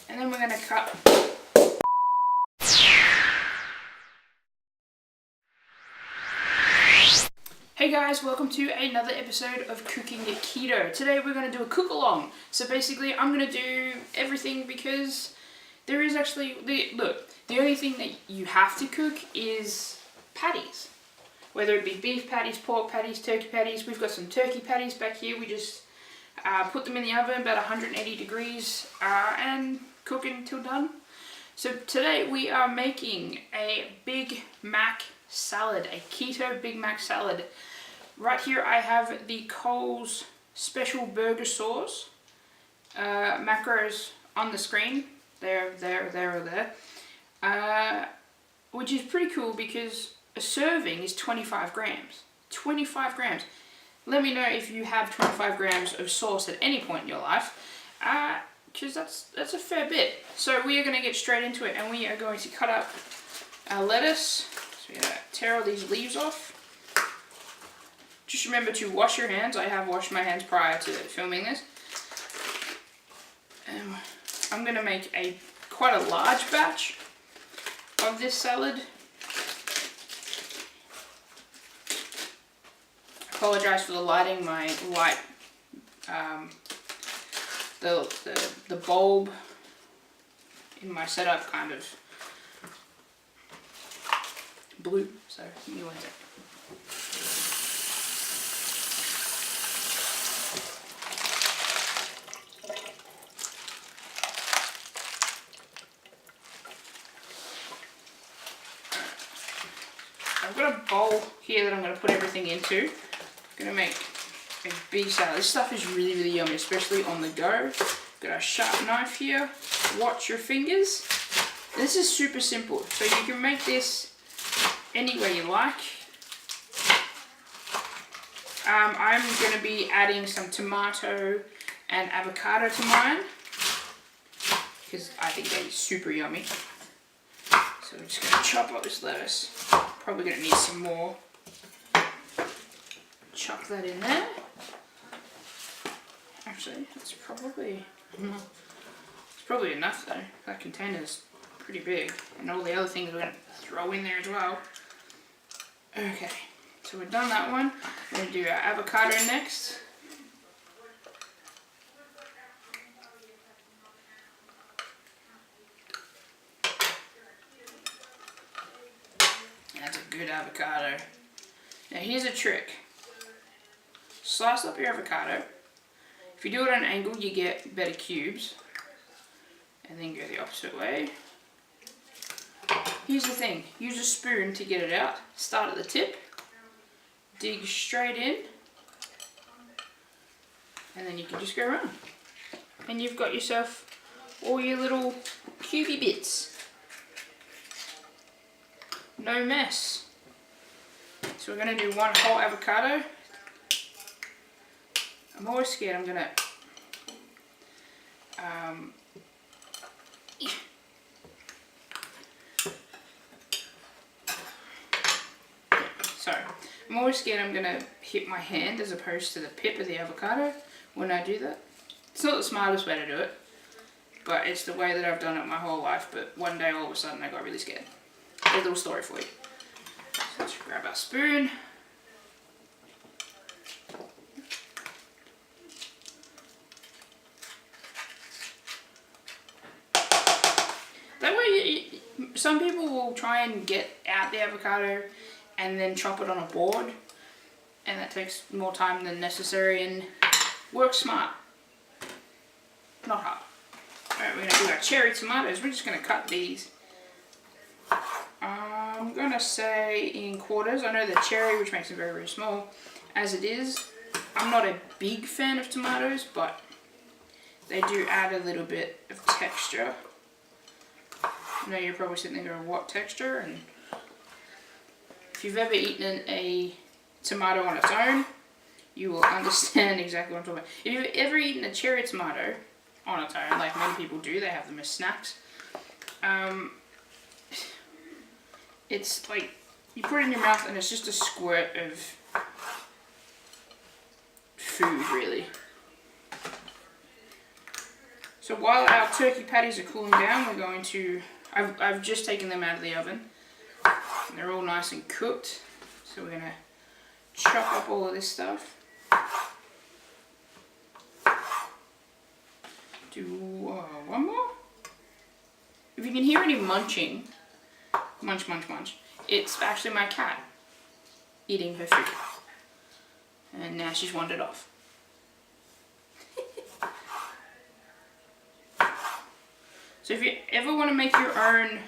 And then we're going to cut. Hey guys, welcome to another episode of Cooking Keto. Today we're going to do a cook along. So basically I'm going to do everything because there is actually, the only thing that you have to cook is patties. Whether it be beef patties, pork patties, turkey patties. We've got some turkey patties back here. We just put them in the oven about 180 degrees and cook it until done. So today we are making a Big Mac salad, a keto Big Mac salad. Right here I have the Coles special burger sauce. Macros on the screen. There, which is pretty cool because a serving is 25 grams. 25 grams. Let me know if you have 25 grams of sauce at any point in your life, because that's a fair bit. So we are going to get straight into it, and we are going to cut up our lettuce. So we're going to tear all these leaves off. Just remember to wash your hands. I have washed my hands prior to filming this. I'm going to make quite a large batch of this salad. Apologize for the lighting. My light, the bulb in my setup kind of blew. So give me one sec. I've got a bowl here that I'm going to put everything into. I'm going to make a big salad. This stuff is really, really yummy, especially on the go. Got a sharp knife here. Watch your fingers. This is super simple, so you can make this any way you like. I'm going to be adding some tomato and avocado to mine because I think they're super yummy. So we're just going to chop up this lettuce. Probably going to need some more. Chuck that in there. Actually, it's probably enough though. That container's pretty big, and all the other things we're going to throw in there as well. Okay, so we've done that one. We're going to do our avocado next. That's a good avocado. Now here's a trick. Slice up your avocado. If you do it at an angle, you get better cubes. And then go the opposite way. Here's the thing. Use a spoon to get it out. Start at the tip. Dig straight in. And then you can just go around. And you've got yourself all your little cubey bits. No mess. So we're going to do one whole avocado. I'm always scared I'm going to I'm always scared I'm going to hit my hand as opposed to the pip of the avocado when I do that. It's not the smartest way to do it, but it's the way that I've done it my whole life. But one day all of a sudden I got really scared. A little story for you. So let's grab our spoon. That way, some people will try and get out the avocado and then chop it on a board, and that takes more time than necessary, and work smart, not hard. Alright, we're going to do our cherry tomatoes. We're just going to cut these. I'm going to say in quarters. I know the cherry, which makes them very, very small, as it is. I'm not a big fan of tomatoes, but they do add a little bit of texture. I know you're probably sitting there going, what texture? And if you've ever eaten a tomato on its own, you will understand exactly what I'm talking about. If you've ever eaten a cherry tomato on its own, like many people do, they have them as snacks. It's like, you put it in your mouth and it's just a squirt of food, really. So while our turkey patties are cooling down, we're going to, I've just taken them out of the oven. They're all nice and cooked. So we're going to chop up all of this stuff. Do one more. If you can hear any munching, munch, munch, munch, it's actually my cat eating her food. And now she's wandered off. So if you ever want to make your own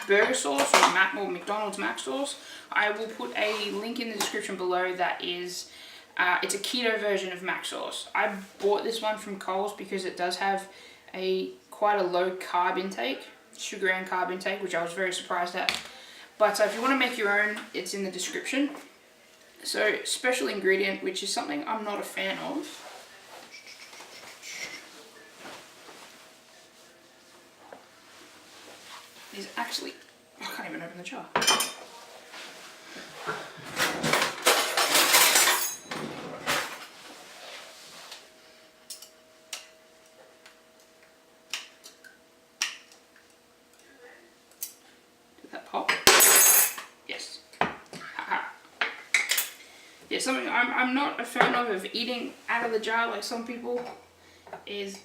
burger sauce or McDonald's Mac sauce, I will put a link in the description below that is, it's a keto version of Mac sauce. I bought this one from Coles because it does have quite a low carb intake, sugar and carb intake, which I was very surprised at. But if you want to make your own, it's in the description. So special ingredient, which is something I'm not a fan of. Is actually, I can't even open the jar. Did that pop? Yes. Haha. Yeah, something I'm not a fan of eating out of the jar like some people is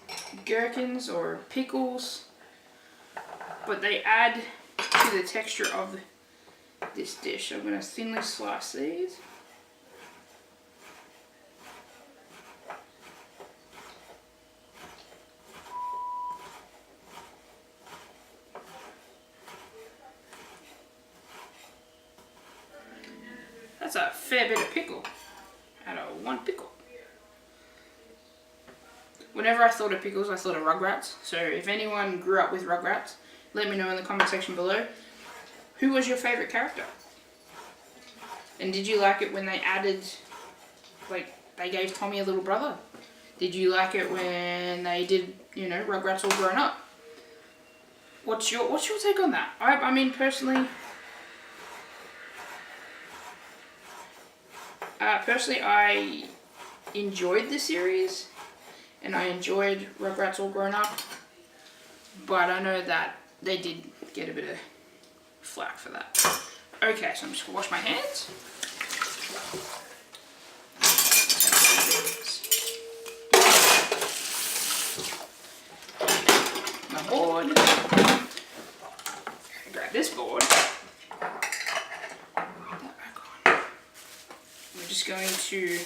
gherkins or pickles. But they add to the texture of this dish. I'm going to thinly slice these. That's a fair bit of pickle out of one pickle. Whenever I thought of pickles, I thought of Rugrats. So if anyone grew up with Rugrats, let me know in the comment section below. Who was your favourite character? And did you like it when they added, like, they gave Tommy a little brother? Did you like it when they did, you know, Rugrats all grown up? What's your take on that? I mean, personally, I enjoyed the series, and I enjoyed Rugrats all grown up, but I know that they did get a bit of flack for that. Okay, so I'm just gonna wash my hands. My board. Grab this board. Put that back on. We're just going to.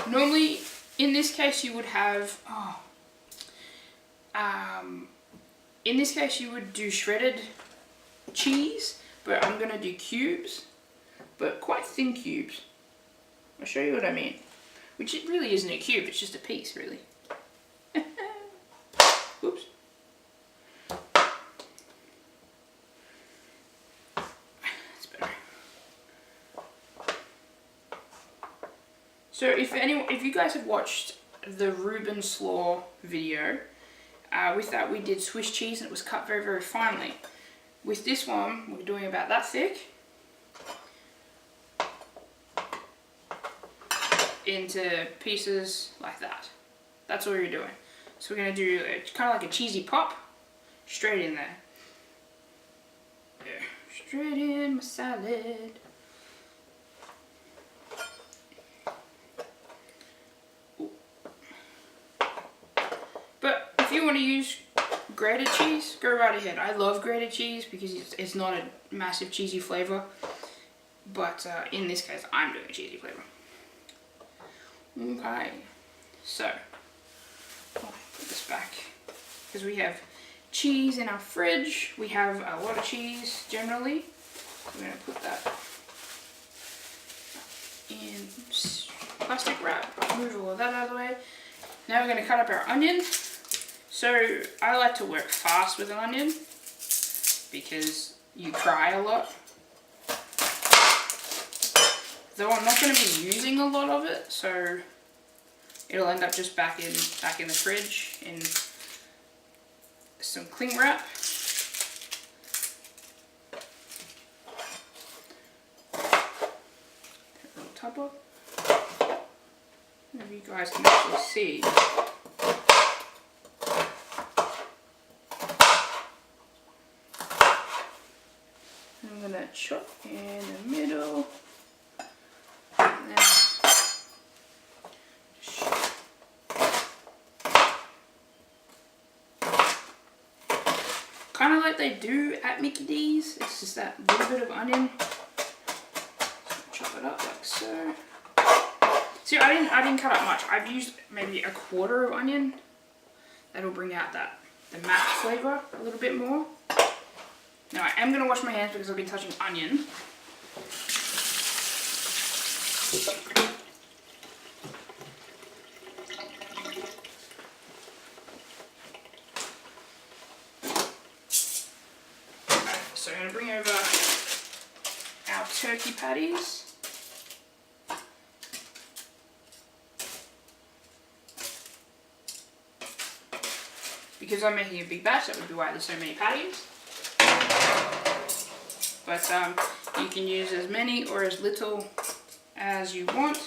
Normally, in this case, you would have. In this case you would do shredded cheese, but I'm going to do cubes, but quite thin cubes. I'll show you what I mean. Which it really isn't a cube, it's just a piece, really. Oops. That's better. So if you guys have watched the Reuben slaw video, with that we did Swiss cheese and it was cut very, very finely. With this one, we're doing about that thick into pieces like that. That's all you're doing. So we're going to do kind of like a cheesy pop straight in there. There. Straight in my salad. But if you want to use grated cheese, go right ahead. I love grated cheese because it's not a massive cheesy flavor. But in this case, I'm doing a cheesy flavor. Okay, so I'll put this back because we have cheese in our fridge. We have a lot of cheese generally. I'm going to put that in plastic wrap. Move all of that out of the way. Now we're going to cut up our onion. So I like to work fast with an onion because you cry a lot. Though I'm not going to be using a lot of it, so it'll end up just back in the fridge in some cling wrap. Put a little top up. And if you guys can actually see. I'm gonna chop in the middle. And then kind of like they do at Mickey D's. It's just that little bit of onion. Chop it up like so. See, I didn't cut up much. I've used maybe a quarter of onion. That'll bring out the mac flavor a little bit more. Now I am going to wash my hands because I've been touching onion. So I'm going to bring over our turkey patties. Because I'm making a big batch, that would be why there's so many patties. But you can use as many or as little as you want.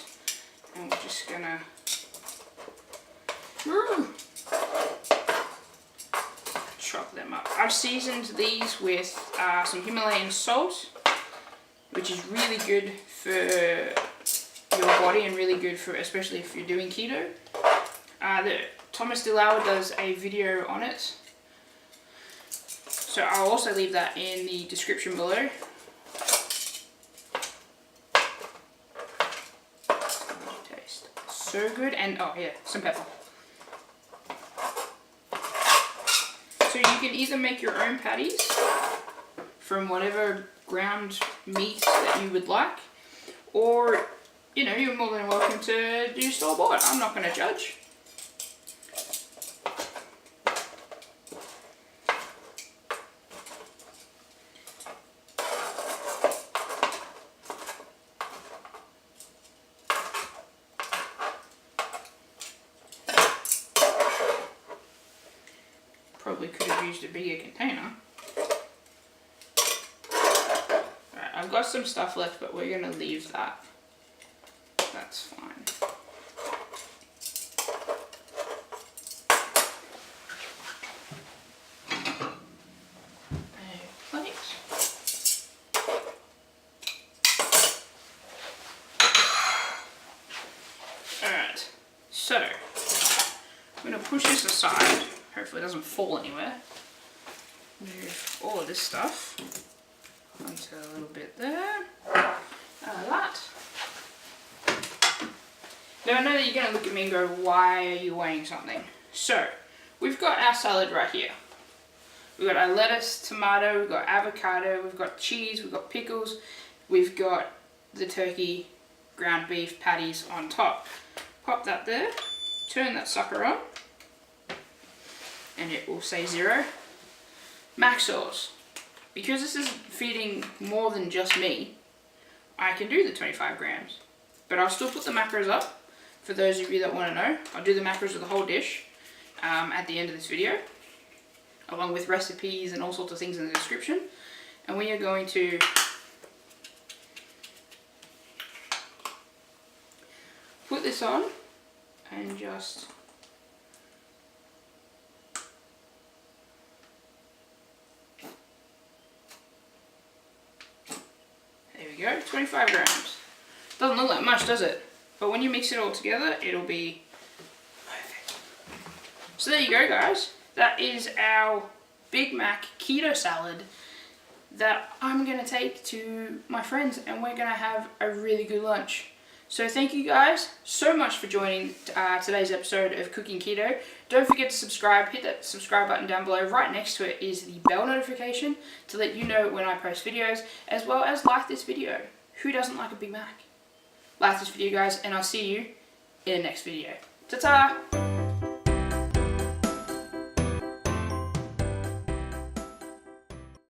And we're just gonna chop them up. I've seasoned these with some Himalayan salt, which is really good for your body and really good for, especially if you're doing keto. Thomas DeLauer does a video on it, so I'll also leave that in the description below. Taste so good, and oh yeah, some pepper. So you can either make your own patties from whatever ground meat that you would like, or you know, you're more than welcome to do store-bought. I'm not going to judge. Probably could have used a bigger container. Alright, I've got some stuff left, but we're going to leave that. That's fine. A plate. Alright, so I'm going to push this aside. Hopefully it doesn't fall anywhere. Move all of this stuff onto a little bit there. Like that. Now I know that you're going to look at me and go, why are you weighing something? So, we've got our salad right here. We've got our lettuce, tomato, we've got avocado, we've got cheese, we've got pickles, we've got the turkey ground beef patties on top. Pop that there, turn that sucker on, and it will say 0. Mac sauce. Because this is feeding more than just me, I can do the 25 grams. But I'll still put the macros up for those of you that want to know. I'll do the macros of the whole dish at the end of this video, along with recipes and all sorts of things in the description. And we are going to put this on and just there we go, 25 grams. Doesn't look like much, does it? But when you mix it all together, it'll be perfect. So there you go, guys. That is our Big Mac keto salad that I'm gonna take to my friends, and we're gonna have a really good lunch. So thank you guys so much for joining today's episode of Cooking Keto. Don't forget to subscribe. Hit that subscribe button down below. Right next to it is the bell notification to let you know when I post videos, as well as like this video. Who doesn't like a Big Mac? Like this video, guys, and I'll see you in the next video. Ta-ta!